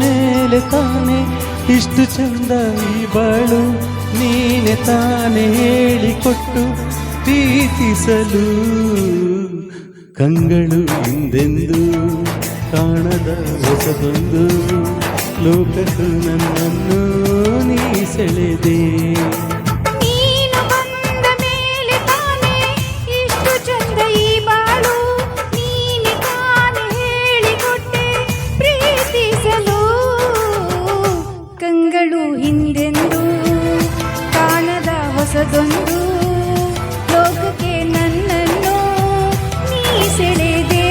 ಮೇಲೆ ತಾನೆ ಇಷ್ಟು ಚಂದ ಈ ಬಾಳು, ನೀನೆ ತಾನೆ ಹೇಳಿಕೊಟ್ಟು ಪ್ರೀತಿಸಲು. ಕಂಗಳು ಹಿಂದೆಂದು ಕಾಣದ ಹೊಸದೊಂದು ಲೋಕಕ್ಕೂ ನನ್ನನ್ನು ನೀ ಸೆಳೆದೆ. ಹಿಂದೆಂದು ಕಾಣದ ಹೊಸದೊಂದು ಲೋಕಕ್ಕೆ ನನ್ನನ್ನು ನೀ ಸೆಳೆದೆ.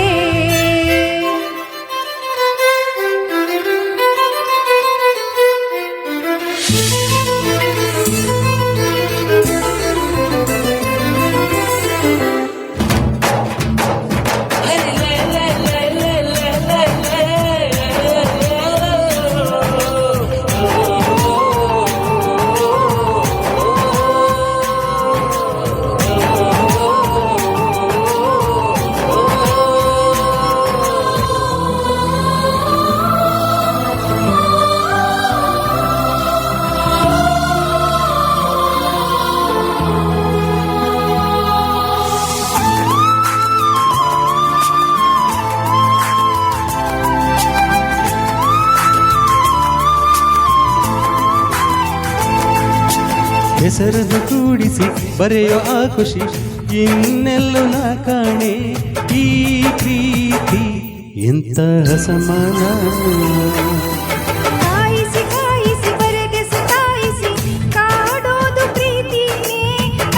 ಹೆಸರನ್ನು ಕೂಡಿಸಿ ಬರೆಯೋ ಆ ಖುಷಿ ಇನ್ನೆಲ್ಲೂ ನಾ ಕಾಣೆ. ಈ ಪ್ರೀತಿ ಎಂತ ಸಮಾನ, ಕಾಯಿಸಿ ಕಾಯಿಸಿ ಬರೆಗೆ ಸತಾಯಿಸಿ ಕಾಡೋದು ಪ್ರೀತಿನೇ,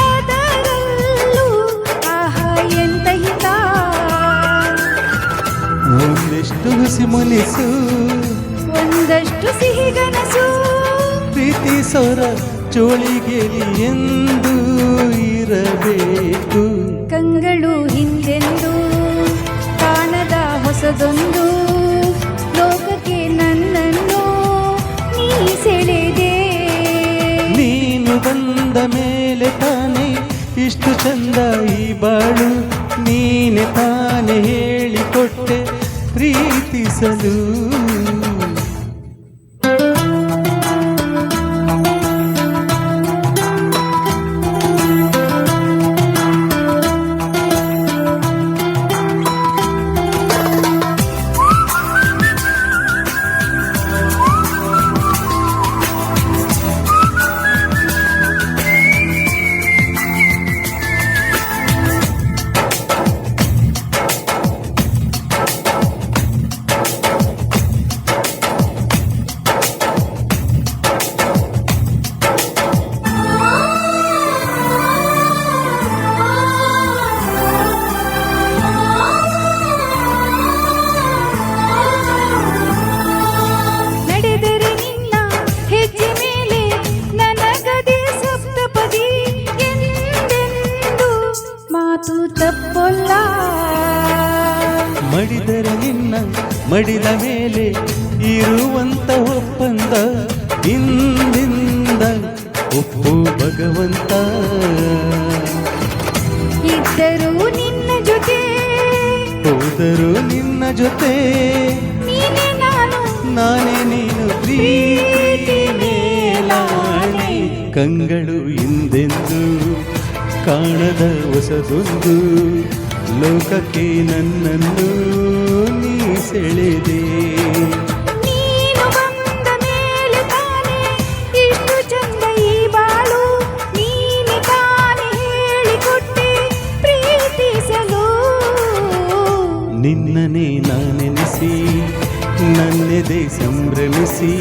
ಅದರಲ್ಲೂ ಆಹಾ ಎಂತ ಹಿತ. ಒಂದೆಷ್ಟು ಹುಸಿ ಮನಸ್ಸು ಒಂದಷ್ಟು ಸಿಹಿಗನಸು, ಪ್ರೀತಿ ಸೌರ ಚೋಳಿಗೆಲಿ ಎಂದು ಇರಬೇಕು. ಕಂಗಳು ಹಿಂದೆಂದು ಕಾಣದ ಹೊಸದೊಂದು ಲೋಕಕ್ಕೆ ನನ್ನನ್ನು ನೀ ಸೆಳೆದೆ. ನೀನು ಬಂದ ಮೇಲೆ ತಾನೆ ಇಷ್ಟು ಚಂದ ಈ ಬಾಳು, ನೀನೆ ತಾನೆ ಹೇಳಿಕೊಟ್ಟೆ ಪ್ರೀತಿಸಲು. ತಪ್ಪೊಲ್ಲ ಮಡಿದರೆ ನಿನ್ನ ಮಡಿದ ಮೇಲೆ ಇರುವಂತ ಒಪ್ಪಂದ, ಇಂದಿಂದ ಒಪ್ಪು ಭಗವಂತ. ಇದ್ದರೂ ನಿನ್ನ ಜೊತೆ ಹೋದರೂ ನಿನ್ನ ಜೊತೆ, ನೀನೇ ನಾನು ನಾನೇ ನೀನು ಪ್ರೀತಿ ಮೇಲಾಣೆ. ಕಂಗಳು ಹಿಂದೆಂದು ಕಾಣದ ಹೊಸದೊಂದು ಲೋಕಕ್ಕೆ ನನ್ನನ್ನು ನೀ ಸೆಳೆದೆ. ನೀನು ಬಂದ ಮೇಲೆ ತಾನೆ ಇಷ್ಟು ಚಂದ ಈ ಬಾಳು, ನೀನೆ ತಾನೆ ಹೇಳಿಕೊಟ್ಟೆ ಪ್ರೀತಿಸಲು. ನಿನ್ನನೇ ನಾನೆನಿಸಿ ನನ್ನೆದೆ ಸಂಭ್ರಮಿಸಿ,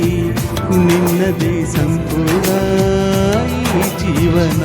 ನಿನ್ನದೇ ಸಂಪೂರ್ಣ ಈ ಜೀವನ.